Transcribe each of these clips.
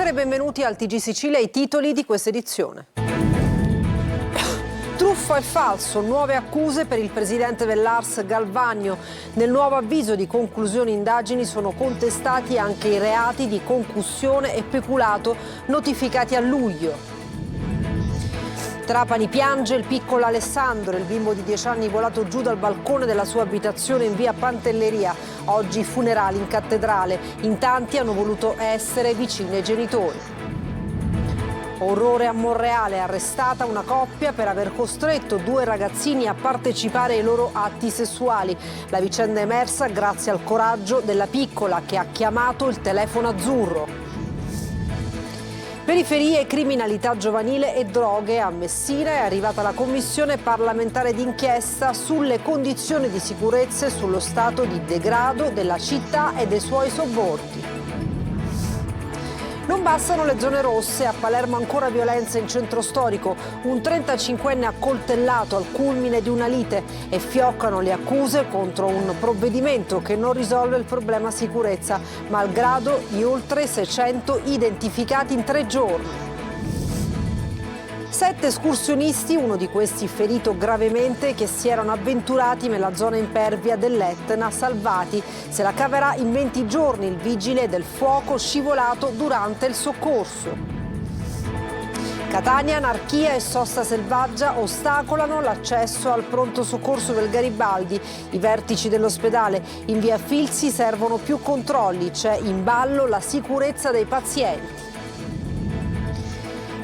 Buonasera e benvenuti al TG Sicilia, i titoli di questa edizione. Truffa e falso, nuove accuse per il presidente dell'ARS Galvagno. Nel nuovo avviso di conclusione indagini sono contestati anche i reati di concussione e peculato notificati a luglio. Trapani piange il piccolo Alessandro, il bimbo di 10 anni volato giù dal balcone della sua abitazione in via Pantelleria. Oggi funerali in cattedrale. In tanti hanno voluto essere vicini ai genitori. Orrore a Monreale, arrestata una coppia per aver costretto 2 ragazzini a partecipare ai loro atti sessuali. La vicenda è emersa grazie al coraggio della piccola che ha chiamato il telefono azzurro. Periferie, criminalità giovanile e droghe. A Messina è arrivata la commissione parlamentare d'inchiesta sulle condizioni di sicurezza e sullo stato di degrado della città e dei suoi sobborghi. Non bastano le zone rosse, a Palermo ancora violenza in centro storico, un 35enne accoltellato al culmine di una lite e fioccano le accuse contro un provvedimento che non risolve il problema sicurezza, malgrado gli oltre 600 identificati in 3 giorni. 7 escursionisti, uno di questi ferito gravemente, che si erano avventurati nella zona impervia dell'Etna, salvati. Se la caverà in 20 giorni il vigile del fuoco scivolato durante il soccorso. Catania, anarchia e sosta selvaggia ostacolano l'accesso al pronto soccorso del Garibaldi. I vertici dell'ospedale in via Filzi servono più controlli, c'è in ballo la sicurezza dei pazienti.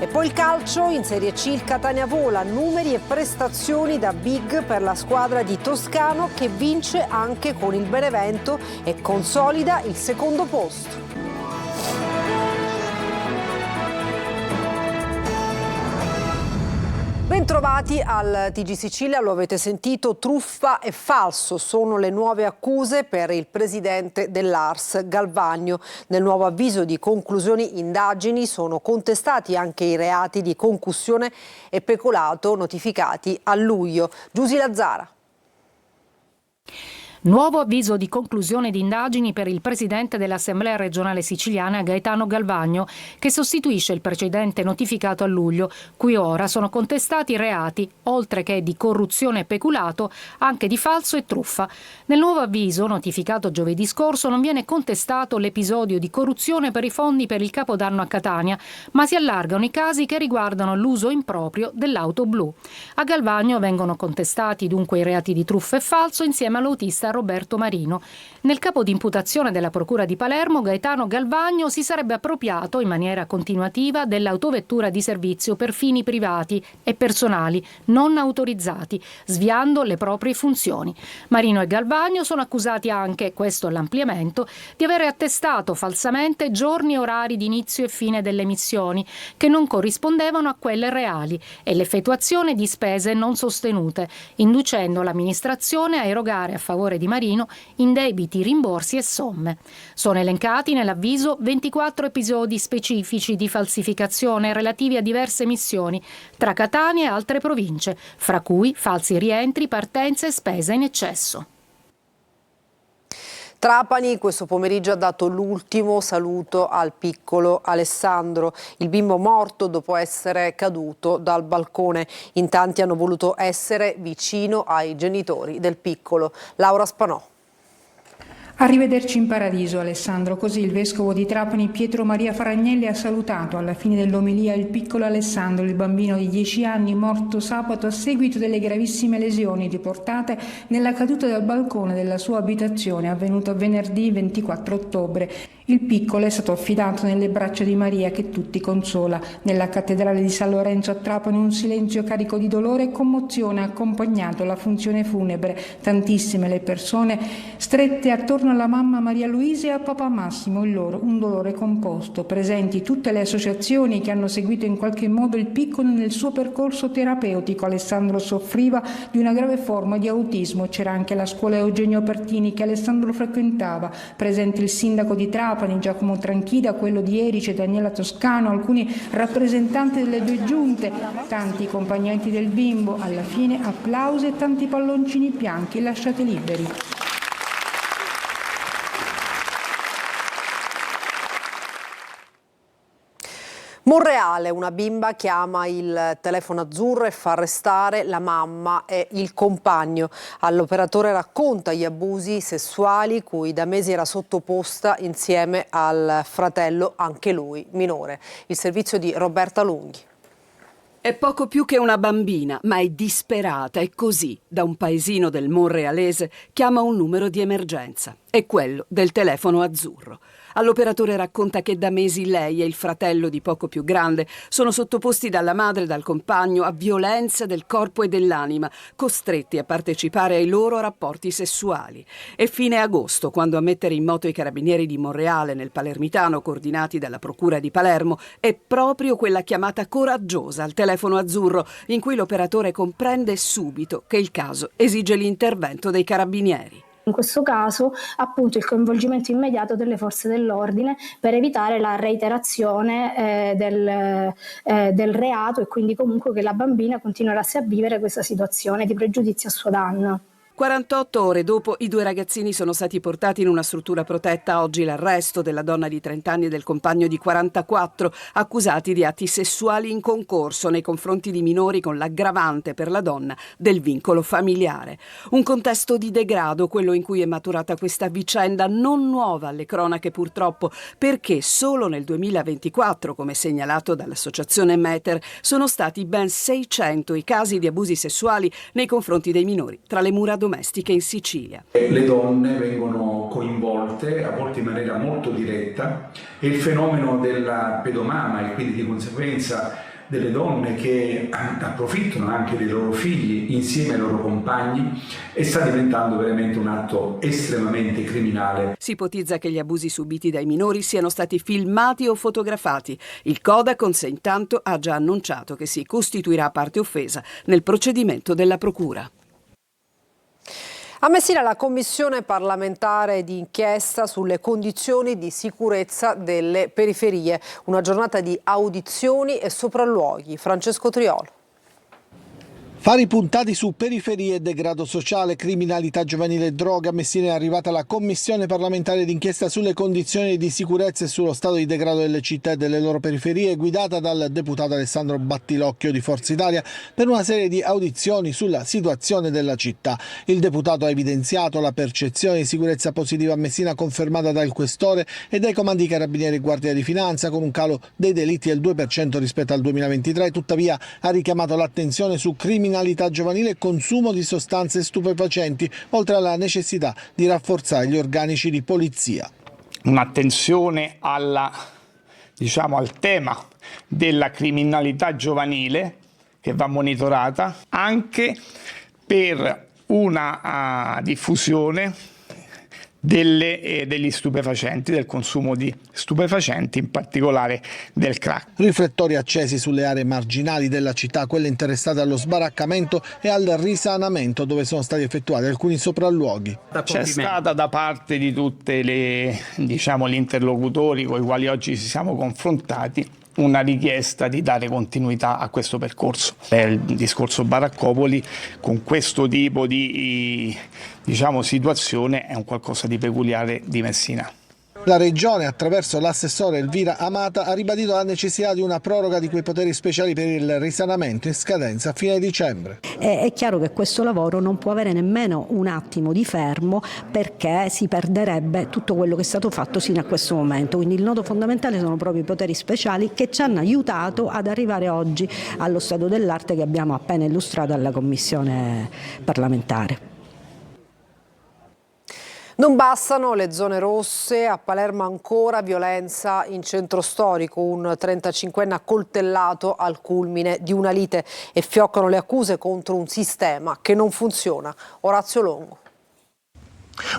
E poi il calcio, in Serie C il Catania vola, numeri e prestazioni da big per la squadra di Toscano che vince anche con il Benevento e consolida il secondo posto. Bentrovati al TG Sicilia, lo avete sentito, truffa e falso sono le nuove accuse per il presidente dell'ARS Galvagno. Nel nuovo avviso di conclusioni indagini sono contestati anche i reati di concussione e peculato notificati a luglio. Giusy Lazzara. Nuovo avviso di conclusione di indagini per il presidente dell'Assemblea regionale siciliana Gaetano Galvagno, che sostituisce il precedente notificato a luglio, cui ora sono contestati reati, oltre che di corruzione e peculato, anche di falso e truffa. Nel nuovo avviso, notificato giovedì scorso, non viene contestato l'episodio di corruzione per i fondi per il Capodanno a Catania, ma si allargano i casi che riguardano l'uso improprio dell'auto blu. A Galvagno vengono contestati dunque i reati di truffa e falso insieme all'autista Roberto Marino. Nel capo di imputazione della Procura di Palermo, Gaetano Galvagno si sarebbe appropriato in maniera continuativa dell'autovettura di servizio per fini privati e personali non autorizzati, sviando le proprie funzioni. Marino e Galvagno sono accusati anche, questo è l'ampliamento, di avere attestato falsamente giorni e orari di inizio e fine delle missioni che non corrispondevano a quelle reali e l'effettuazione di spese non sostenute, inducendo l'amministrazione a erogare a favore di Marino indebiti, rimborsi e somme. Sono elencati nell'avviso 24 episodi specifici di falsificazione relativi a diverse missioni tra Catania e altre province, fra cui falsi rientri, partenze e spese in eccesso. Trapani questo pomeriggio ha dato l'ultimo saluto al piccolo Alessandro, il bimbo morto dopo essere caduto dal balcone. In tanti hanno voluto essere vicino ai genitori del piccolo. Laura Spanò. Arrivederci in paradiso Alessandro, così il vescovo di Trapani Pietro Maria Faragnelli ha salutato alla fine dell'omelia il piccolo Alessandro, il bambino di 10 anni morto sabato a seguito delle gravissime lesioni riportate nella caduta dal balcone della sua abitazione avvenuta venerdì 24 ottobre. Il piccolo è stato affidato nelle braccia di Maria che tutti consola. Nella cattedrale di San Lorenzo a Trapani un silenzio carico di dolore e commozione ha accompagnato la funzione funebre. Tantissime le persone strette attorno alla mamma Maria Luisa e a papà Massimo, il loro un dolore composto. Presenti tutte le associazioni che hanno seguito in qualche modo il piccolo nel suo percorso terapeutico. Alessandro soffriva di una grave forma di autismo. C'era anche la scuola Eugenio Pertini che Alessandro frequentava. Presente il sindaco di Trapani Giacomo Tranchida, quello di Erice Daniela Toscano, alcuni rappresentanti delle 2 giunte, tanti accompagnanti del bimbo. Alla fine applausi e tanti palloncini bianchi lasciati liberi. Monreale, una bimba chiama il telefono azzurro e fa arrestare la mamma e il compagno. All'operatore racconta gli abusi sessuali cui da mesi era sottoposta insieme al fratello, anche lui minore. Il servizio di Roberta Lunghi. È poco più che una bambina, ma è disperata e così, da un paesino del Monrealese, chiama un numero di emergenza. È quello del telefono azzurro. All'operatore racconta che da mesi lei e il fratello di poco più grande sono sottoposti dalla madre e dal compagno a violenza del corpo e dell'anima, costretti a partecipare ai loro rapporti sessuali. È fine agosto quando a mettere in moto i carabinieri di Monreale nel Palermitano, coordinati dalla procura di Palermo, è proprio quella chiamata coraggiosa al telefono azzurro in cui l'operatore comprende subito che il caso esige l'intervento dei carabinieri. In questo caso, appunto, il coinvolgimento immediato delle forze dell'ordine per evitare la reiterazione del reato e quindi comunque che la bambina continuasse a vivere questa situazione di pregiudizio a suo danno. 48 ore dopo i due ragazzini sono stati portati in una struttura protetta. Oggi l'arresto della donna di 30 anni e del compagno di 44, accusati di atti sessuali in concorso nei confronti di minori, con l'aggravante per la donna del vincolo familiare. Un contesto di degrado, quello in cui è maturata questa vicenda, non nuova alle cronache purtroppo, perché solo nel 2024, come segnalato dall'associazione Meter, sono stati ben 600 i casi di abusi sessuali nei confronti dei minori tra le mura domestiche in Sicilia. Le donne vengono coinvolte, a volte in maniera molto diretta, e il fenomeno della pedomama e quindi di conseguenza delle donne che approfittano anche dei loro figli insieme ai loro compagni sta diventando veramente un atto estremamente criminale. Si ipotizza che gli abusi subiti dai minori siano stati filmati o fotografati. Il Codacons intanto ha già annunciato che si costituirà parte offesa nel procedimento della procura. A Messina la commissione parlamentare di inchiesta sulle condizioni di sicurezza delle periferie. Una giornata di audizioni e sopralluoghi. Francesco Triolo. Fari puntati su periferie e degrado sociale, criminalità giovanile e droga. A Messina è arrivata la commissione parlamentare d'inchiesta sulle condizioni di sicurezza e sullo stato di degrado delle città e delle loro periferie, guidata dal deputato Alessandro Battilocchio di Forza Italia per una serie di audizioni sulla situazione della città. Il deputato ha evidenziato la percezione di sicurezza positiva a Messina confermata dal questore e dai comandi carabinieri e guardia di finanza, con un calo dei delitti del 2% rispetto al 2023. Tuttavia ha richiamato l'attenzione su criminalità giovanile e consumo di sostanze stupefacenti, oltre alla necessità di rafforzare gli organici di polizia. Un'attenzione al tema della criminalità giovanile che va monitorata anche per una diffusione degli stupefacenti, del consumo di stupefacenti, in particolare del crack. Riflettori accesi sulle aree marginali della città, quelle interessate allo sbaraccamento e al risanamento, dove sono stati effettuati alcuni sopralluoghi. C'è stata da parte di tutte gli interlocutori con i quali oggi ci siamo confrontati una richiesta di dare continuità a questo percorso. Il discorso baraccopoli con questo tipo di situazione è un qualcosa di peculiare di Messina. La Regione, attraverso l'assessore Elvira Amata, ha ribadito la necessità di una proroga di quei poteri speciali per il risanamento in scadenza a fine dicembre. È chiaro che questo lavoro non può avere nemmeno un attimo di fermo, perché si perderebbe tutto quello che è stato fatto sino a questo momento. Quindi il nodo fondamentale sono proprio i poteri speciali che ci hanno aiutato ad arrivare oggi allo stato dell'arte che abbiamo appena illustrato alla Commissione parlamentare. Non bastano le zone rosse, a Palermo ancora violenza in centro storico, un 35enne accoltellato al culmine di una lite e fioccano le accuse contro un sistema che non funziona. Orazio Longo.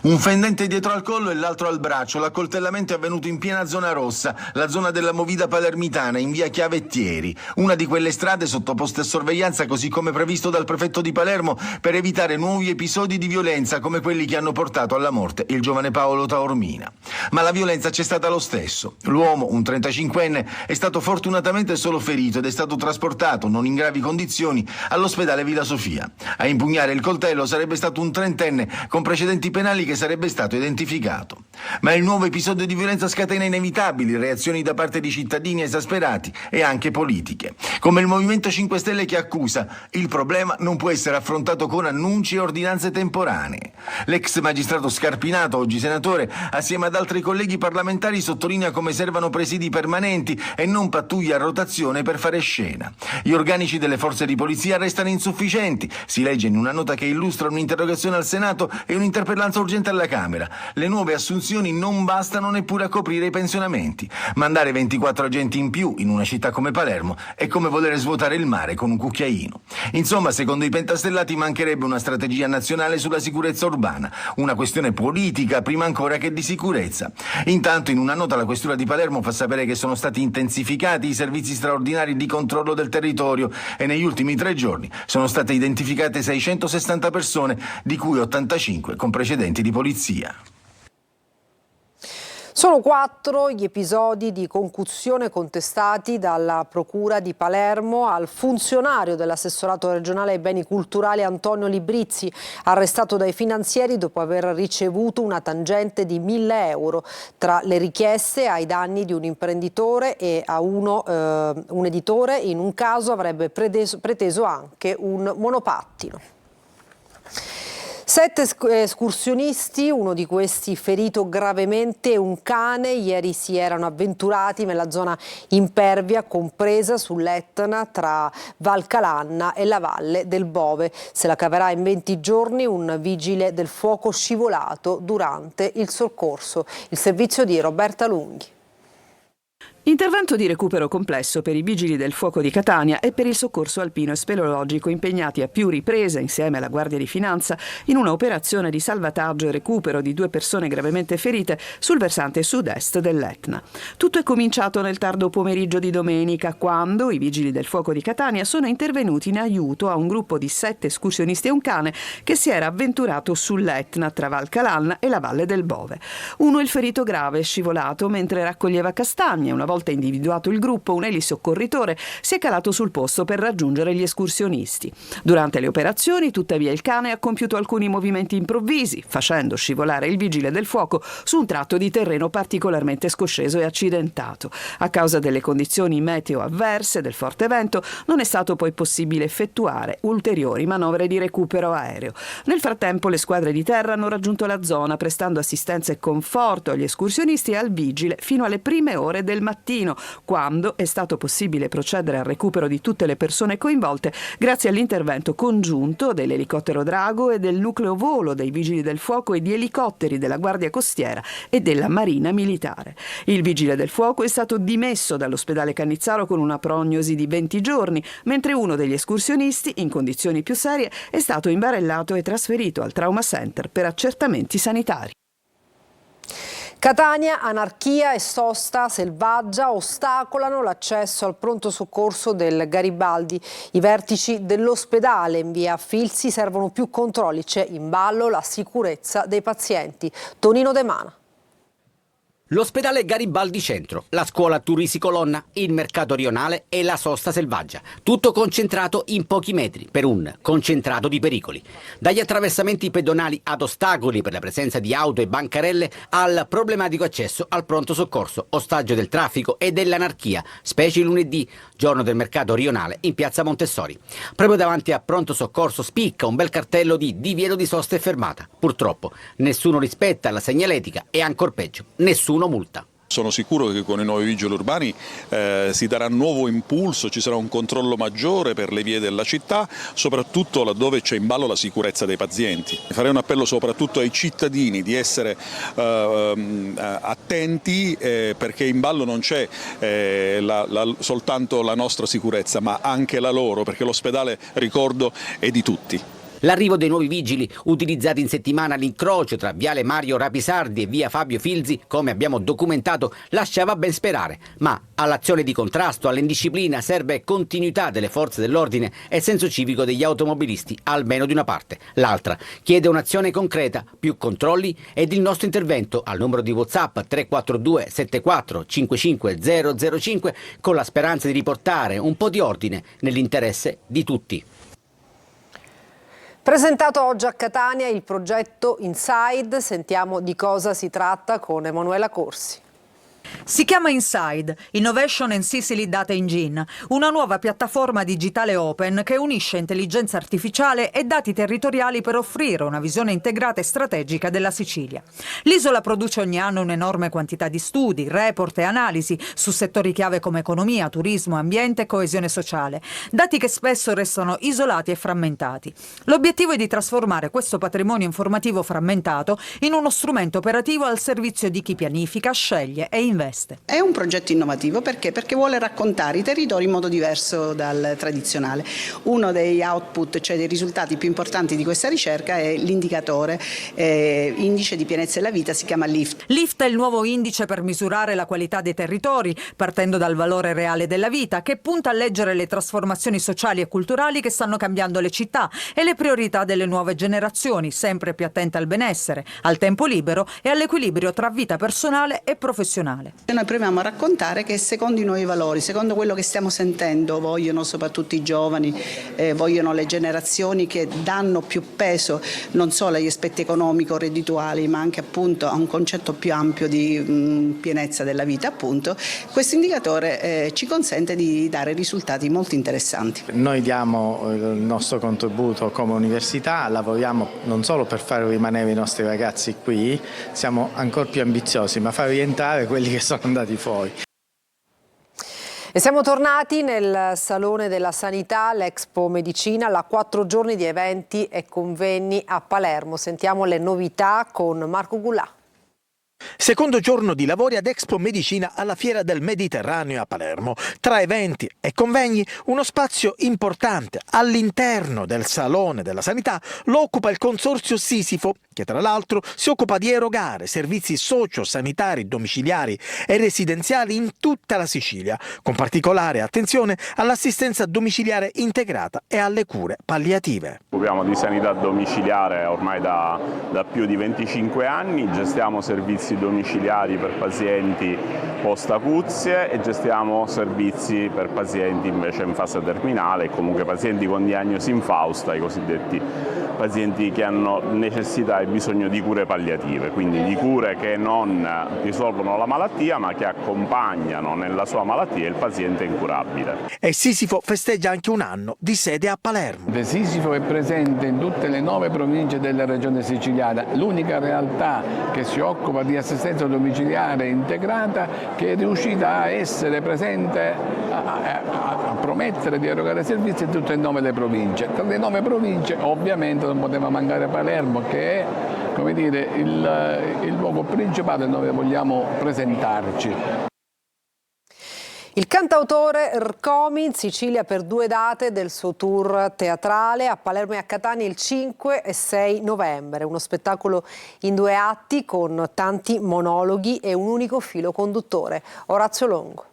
Un fendente dietro al collo e l'altro al braccio. L'accoltellamento è avvenuto in piena zona rossa, la zona della Movida palermitana, in via Chiavettieri, una di quelle strade sottoposte a sorveglianza così come previsto dal prefetto di Palermo per evitare nuovi episodi di violenza come quelli che hanno portato alla morte il giovane Paolo Taormina. Ma la violenza c'è stata lo stesso. L'uomo, un 35enne, è stato fortunatamente solo ferito ed è stato trasportato, non in gravi condizioni, all'ospedale Villa Sofia. A impugnare il coltello sarebbe stato un 30enne con precedenti penali istituzionali che sarebbe stato identificato. Ma il nuovo episodio di violenza scatena inevitabili reazioni da parte di cittadini esasperati e anche politiche, come il Movimento 5 Stelle che accusa il problema non può essere affrontato con annunci e ordinanze temporanee. L'ex magistrato Scarpinato, oggi senatore, assieme ad altri colleghi parlamentari sottolinea come servano presidi permanenti e non pattuglie a rotazione per fare scena. Gli organici delle forze di polizia restano insufficienti, si legge in una nota che illustra un'interrogazione al Senato e un'interpellanza urgente alla Camera. Le nuove assunzioni non bastano neppure a coprire i pensionamenti. Mandare 24 agenti in più in una città come Palermo è come voler svuotare il mare con un cucchiaino. Insomma, secondo i pentastellati mancherebbe una strategia nazionale sulla sicurezza urbana, una questione politica prima ancora che di sicurezza. Intanto in una nota la Questura di Palermo fa sapere che sono stati intensificati i servizi straordinari di controllo del territorio e negli ultimi 3 giorni sono state identificate 660 persone, di cui 85 con precedenti di polizia. Sono 4 gli episodi di concussione contestati dalla Procura di Palermo al funzionario dell'assessorato regionale ai beni culturali Antonio Librizzi, arrestato dai finanzieri dopo aver ricevuto una tangente di 1.000 euro tra le richieste ai danni di un imprenditore e a un editore. In un caso avrebbe preteso anche un monopattino. 7 escursionisti, uno di questi ferito gravemente, e un cane ieri si erano avventurati nella zona impervia compresa sull'Etna tra Val Calanna e la Valle del Bove. Se la caverà in 20 giorni un vigile del fuoco scivolato durante il soccorso. Il servizio di Roberta Lunghi. Intervento di recupero complesso per i vigili del fuoco di Catania e per il soccorso alpino e speleologico impegnati a più riprese insieme alla Guardia di Finanza in una operazione di salvataggio e recupero di 2 persone gravemente ferite sul versante sud-est dell'Etna. Tutto è cominciato nel tardo pomeriggio di domenica, quando i vigili del fuoco di Catania sono intervenuti in aiuto a un gruppo di 7 escursionisti e un cane che si era avventurato sull'Etna tra Val Calanna e la Valle del Bove. Uno, il ferito grave, è scivolato mentre raccoglieva castagne. Una volta individuato il gruppo, un elisoccorritore si è calato sul posto per raggiungere gli escursionisti. Durante le operazioni, tuttavia, il cane ha compiuto alcuni movimenti improvvisi, facendo scivolare il vigile del fuoco su un tratto di terreno particolarmente scosceso e accidentato. A causa delle condizioni meteo avverse del forte vento, non è stato poi possibile effettuare ulteriori manovre di recupero aereo. Nel frattempo, le squadre di terra hanno raggiunto la zona, prestando assistenza e conforto agli escursionisti e al vigile fino alle prime ore del mattino, quando è stato possibile procedere al recupero di tutte le persone coinvolte grazie all'intervento congiunto dell'elicottero Drago e del nucleo volo dei vigili del fuoco e di elicotteri della Guardia Costiera e della Marina Militare. Il vigile del fuoco è stato dimesso dall'ospedale Cannizzaro con una prognosi di 20 giorni, mentre uno degli escursionisti, in condizioni più serie, è stato imbarellato e trasferito al Trauma Center per accertamenti sanitari. Catania, anarchia e sosta selvaggia ostacolano l'accesso al pronto soccorso del Garibaldi. I vertici dell'ospedale in via Filzi servono più controlli, c'è in ballo la sicurezza dei pazienti. Tonino De Mana. L'ospedale Garibaldi Centro, la scuola Turrisi Colonna, il mercato rionale e la sosta selvaggia. Tutto concentrato in pochi metri per un concentrato di pericoli. Dagli attraversamenti pedonali ad ostacoli per la presenza di auto e bancarelle al problematico accesso al pronto soccorso, ostaggio del traffico e dell'anarchia, specie lunedì, giorno del mercato rionale in piazza Montessori. Proprio davanti a pronto soccorso spicca un bel cartello di divieto di sosta e fermata. Purtroppo nessuno rispetta la segnaletica e ancor peggio, nessuno multa. Sono sicuro che con i nuovi vigili urbani si darà nuovo impulso, ci sarà un controllo maggiore per le vie della città, soprattutto laddove c'è in ballo la sicurezza dei pazienti. Farei un appello soprattutto ai cittadini di essere attenti perché in ballo non c'è soltanto la nostra sicurezza, ma anche la loro, perché l'ospedale, ricordo, è di tutti. L'arrivo dei nuovi vigili, utilizzati in settimana all'incrocio tra Viale Mario Rapisardi e Via Fabio Filzi, come abbiamo documentato, lasciava ben sperare. Ma all'azione di contrasto, all'indisciplina, serve continuità delle forze dell'ordine e senso civico degli automobilisti, almeno di una parte. L'altra chiede un'azione concreta, più controlli ed il nostro intervento al numero di WhatsApp 342 74 55 005 con la speranza di riportare un po' di ordine nell'interesse di tutti. Presentato oggi a Catania il progetto Inside, sentiamo di cosa si tratta con Emanuela Corsi. Si chiama Inside, Innovation and Sicily Data Engine, una nuova piattaforma digitale open che unisce intelligenza artificiale e dati territoriali per offrire una visione integrata e strategica della Sicilia. L'isola produce ogni anno un'enorme quantità di studi, report e analisi su settori chiave come economia, turismo, ambiente e coesione sociale, dati che spesso restano isolati e frammentati. L'obiettivo è di trasformare questo patrimonio informativo frammentato in uno strumento operativo al servizio di chi pianifica, sceglie e investe. È un progetto innovativo perché vuole raccontare i territori in modo diverso dal tradizionale. Uno dei output, cioè dei risultati più importanti di questa ricerca, è l'indicatore indice di pienezza della vita, si chiama LIFT. LIFT è il nuovo indice per misurare la qualità dei territori, partendo dal valore reale della vita, che punta a leggere le trasformazioni sociali e culturali che stanno cambiando le città e le priorità delle nuove generazioni, sempre più attente al benessere, al tempo libero e all'equilibrio tra vita personale e professionale. Noi proviamo a raccontare che secondo i nuovi valori, secondo quello che stiamo sentendo, vogliono soprattutto i giovani, vogliono le generazioni che danno più peso non solo agli aspetti economico-reddituali, ma anche appunto a un concetto più ampio di pienezza della vita. Appunto, questo indicatore ci consente di dare risultati molto interessanti. Noi diamo il nostro contributo come università, lavoriamo non solo per far rimanere i nostri ragazzi qui, siamo ancora più ambiziosi, ma far rientrare quelli che sono andati fuori. E siamo tornati nel Salone della Sanità, l'Expo Medicina, la 4 giorni di eventi e convegni a Palermo. Sentiamo le novità con Marco Gulà. Secondo giorno di lavori ad Expo Medicina alla Fiera del Mediterraneo a Palermo. Tra eventi e convegni, uno spazio importante all'interno del Salone della Sanità lo occupa il consorzio Sisifo, che tra l'altro si occupa di erogare servizi socio-sanitari, domiciliari e residenziali in tutta la Sicilia, con particolare attenzione all'assistenza domiciliare integrata e alle cure palliative. Occupiamo di sanità domiciliare ormai da più di 25 anni, gestiamo servizi domiciliari per pazienti post-acuzie e gestiamo servizi per pazienti invece in fase terminale e comunque pazienti con diagnosi infausta, i cosiddetti pazienti che hanno necessità e bisogno di cure palliative, quindi di cure che non risolvono la malattia ma che accompagnano nella sua malattia il paziente incurabile. E Sisifo festeggia anche un anno di sede a Palermo. Sisifo è presente in tutte le 9 province della regione siciliana, l'unica realtà che si occupa di assistenza domiciliare integrata che è riuscita a essere presente, a promettere di erogare servizi in tutte e 9 le province. Tra le 9 province ovviamente non poteva mancare Palermo, che è, come dire, il luogo principale dove vogliamo presentarci. Il cantautore Rcomi in Sicilia per 2 date del suo tour teatrale a Palermo e a Catania il 5 e 6 novembre. Uno spettacolo in 2 atti con tanti monologhi e un unico filo conduttore. Orazio Longo.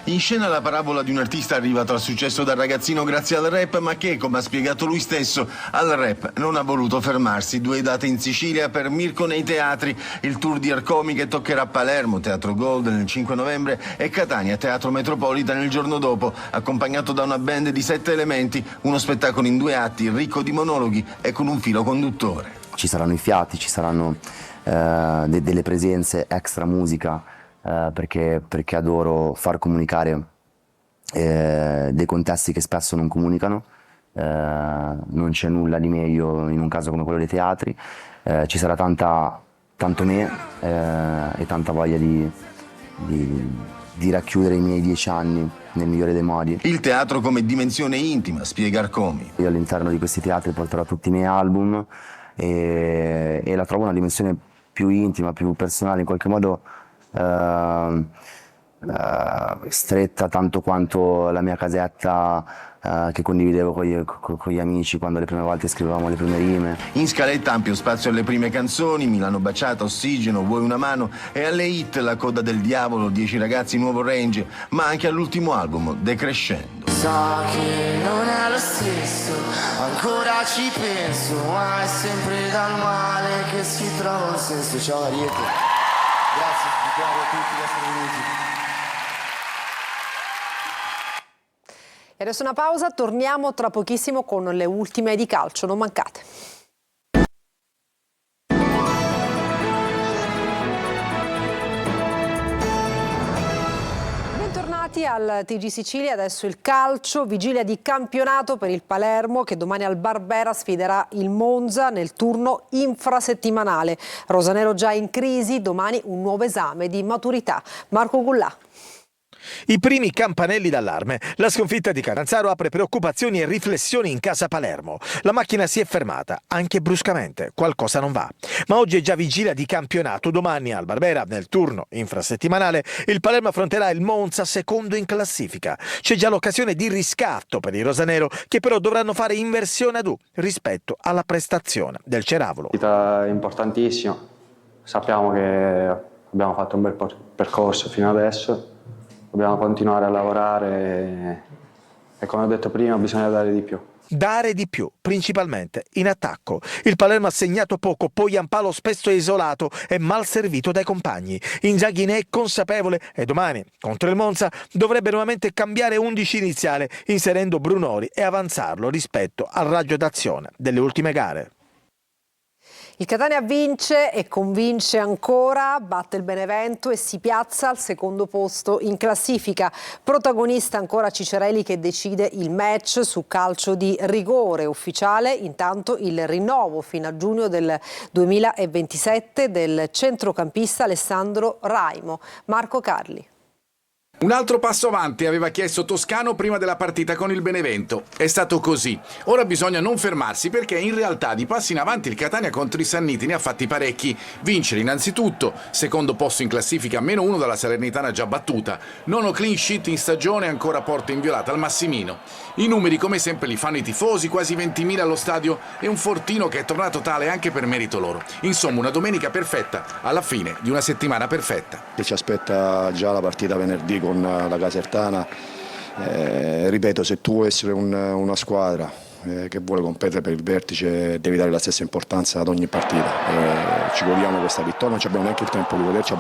In scena la parabola di un artista arrivato al successo da ragazzino grazie al rap, ma che, come ha spiegato lui stesso, al rap non ha voluto fermarsi. 2 date in Sicilia per Mirko nei teatri, il tour di Rcomi che toccherà Palermo, Teatro Golden il 5 novembre e Catania, Teatro Metropolitan il giorno dopo, accompagnato da una band di 7 elementi, uno spettacolo in 2 atti, ricco di monologhi e con un filo conduttore. Ci saranno i fiati, ci saranno delle presenze extra musica, perché adoro far comunicare dei contesti che spesso non comunicano, non c'è nulla di meglio in un caso come quello dei teatri, ci sarà tanto me e tanta voglia di racchiudere i miei 10 anni nel migliore dei modi. Il teatro come dimensione intima, spiega Rcomi. Io all'interno di questi teatri porterò tutti i miei album e la trovo una dimensione più intima, più personale, in qualche modo stretta tanto quanto la mia casetta che condividevo con gli amici quando le prime volte scrivevamo le prime rime. In scaletta ampio spazio alle prime canzoni, Milano Baciata, Ossigeno, Vuoi una mano, e alle hit La coda del diavolo, 10 ragazzi, Nuovo Range, ma anche all'ultimo album, Decrescendo. So che non è lo stesso, ancora ci penso, ma è sempre dal male che si trova un senso. Ciao Ariete. Grazie a tutti di essere venuti. E adesso una pausa, torniamo tra pochissimo con le ultime di calcio, non mancate. Bentornati al TG Sicilia, adesso il calcio, vigilia di campionato per il Palermo che domani al Barbera sfiderà il Monza nel turno infrasettimanale. Rosanero già in crisi, domani un nuovo esame di maturità. Marco Gullà. I primi campanelli d'allarme. La sconfitta di Catanzaro apre preoccupazioni e riflessioni in casa Palermo. La macchina si è fermata, anche bruscamente. Qualcosa non va. Ma oggi è già vigilia di campionato. Domani al Barbera, nel turno infrasettimanale, il Palermo affronterà il Monza, secondo in classifica. C'è già l'occasione di riscatto per i rosanero, che però dovranno fare inversione ad U rispetto alla prestazione del Ceravolo. È importantissimo. Sappiamo che abbiamo fatto un bel percorso fino adesso. Dobbiamo continuare a lavorare e come ho detto prima bisogna dare di più. Dare di più, principalmente in attacco. Il Palermo ha segnato poco, poi Iampalo spesso è isolato e mal servito dai compagni. Inzaghi ne è consapevole e domani, contro il Monza, dovrebbe nuovamente cambiare 11 iniziale, inserendo Brunori e avanzarlo rispetto al raggio d'azione delle ultime gare. Il Catania vince e convince ancora, batte il Benevento e si piazza al secondo posto in classifica. Protagonista ancora Cicerelli che decide il match su calcio di rigore ufficiale. Intanto il rinnovo fino a giugno del 2027 del centrocampista Alessandro Raimo. Marco Carli. Un altro passo avanti aveva chiesto Toscano prima della partita con il Benevento. È stato così. Ora bisogna non fermarsi perché in realtà di passi in avanti il Catania contro i Sanniti ne ha fatti parecchi. Vincere innanzitutto, secondo posto in classifica, -1 dalla Salernitana già battuta. Nono clean sheet in stagione, ancora porta inviolata al Massimino. I numeri come sempre li fanno i tifosi, quasi 20.000 allo stadio e un fortino che è tornato tale anche per merito loro. Insomma una domenica perfetta, alla fine di una settimana perfetta. E ci aspetta già la partita venerdì con la Casertana. Ripeto, se tu vuoi essere una squadra che vuole competere per il vertice devi dare la stessa importanza ad ogni partita. Ci godiamo questa vittoria, non abbiamo neanche il tempo di goderci,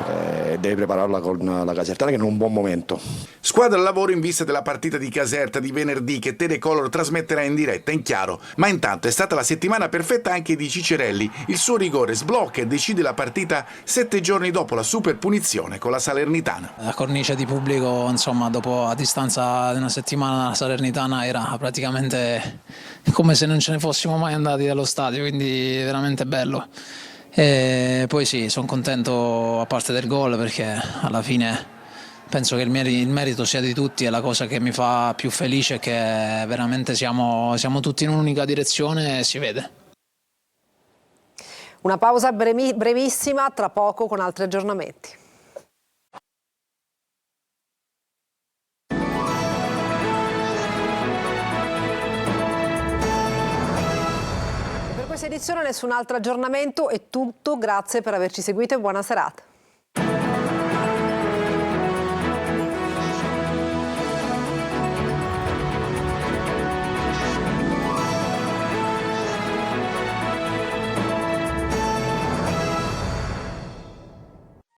devi prepararla con la Casertana che è in un buon momento. Squadra al lavoro in vista della partita di Caserta di venerdì che Telecolor trasmetterà in diretta in chiaro, ma intanto è stata la settimana perfetta anche di Cicerelli. Il suo rigore sblocca e decide la partita 7 giorni dopo la super punizione con la Salernitana. La cornice di pubblico, insomma, dopo a distanza di una settimana la Salernitana era praticamente come se non ce ne fossimo mai andati dallo stadio, quindi veramente bello. E poi sì, sono contento a parte del gol perché alla fine penso che il merito sia di tutti e la cosa che mi fa più felice è che veramente siamo tutti in un'unica direzione e si vede. Una pausa brevissima, tra poco con altri aggiornamenti. Per questa edizione nessun altro aggiornamento, è tutto, grazie per averci seguito e buona serata.